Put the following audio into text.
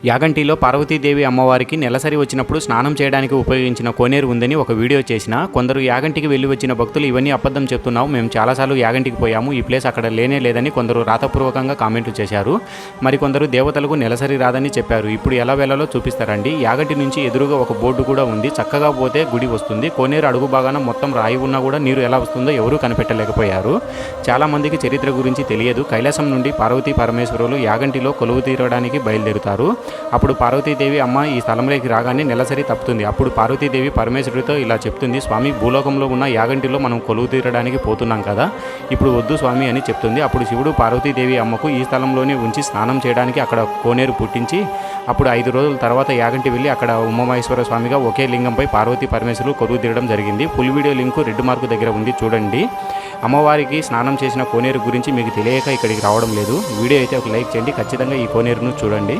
యాగంటిలో పార్వతీదేవి అమ్మవారికి నెలసరి వచ్చినప్పుడు స్నానం చేయడానికి ఉపయోగించిన కోనేరు ఉందని ఒక వీడియో చేసిన కొందరు యాగంటికి వెళ్ళి వచ్చిన భక్తులు ఇవన్నీ అబద్ధం చెప్తున్నావు, మేము చాలాసార్లు యాగంటికి పోయాము, ఈ ప్లేస్ అక్కడ లేనే లేదని కొందరు రాతపూర్వకంగా కామెంట్లు చేశారు. మరికొందరు దేవతలకు నెలసరి రాదని చెప్పారు. ఇప్పుడు ఎలా వెళ్ళాలో చూపిస్తారండి. యాగంటి నుంచి ఎదురుగా ఒక బోర్డు కూడా ఉంది. చక్కగా పోతే గుడి వస్తుంది. కోనేరు అడుగు భాగాన మొత్తం రాయి ఉన్నా కూడా నీరు ఎలా వస్తుందో ఎవరూ కనిపెట్టలేకపోయారు. చాలామందికి చరిత్ర గురించి తెలియదు. కైలాసం నుండి పార్వతీ పరమేశ్వరులు యాగంటిలో కొలువు తీరడానికి బయలుదేరుతారు. అప్పుడు పార్వతీదేవి అమ్మ ఈ స్థలంలోకి రాగానే నెలసరి తప్పుతుంది. అప్పుడు పార్వతీదేవి పరమేశ్వరుడితో ఇలా చెప్తుంది, స్వామి భూలోకంలో ఉన్న యాగంటిలో మనం కొలువు తీరడానికి పోతున్నాం కదా, ఇప్పుడు వద్దు స్వామి అని చెప్తుంది. అప్పుడు శివుడు పార్వతీదేవి అమ్మకు ఈ స్థలంలోనే ఉంచి స్నానం చేయడానికి అక్కడ కోనేరు పుట్టించి అప్పుడు 5 రోజుల తర్వాత యాగంటి వెళ్ళి అక్కడ ఉమామహేశ్వర స్వామిగా ఒకే లింగంపై పార్వతీ పరమేశ్వరులు కొలువు తీరడం జరిగింది. Full video link red mark దగ్గర ఉంది, చూడండి. అమ్మవారికి స్నానం చేసిన కోనేరు గురించి మీకు తెలియక ఇక్కడికి రావడం లేదు. వీడియో అయితే ఒక లైక్ చేయండి. ఖచ్చితంగా ఈ కోనేరును చూడండి.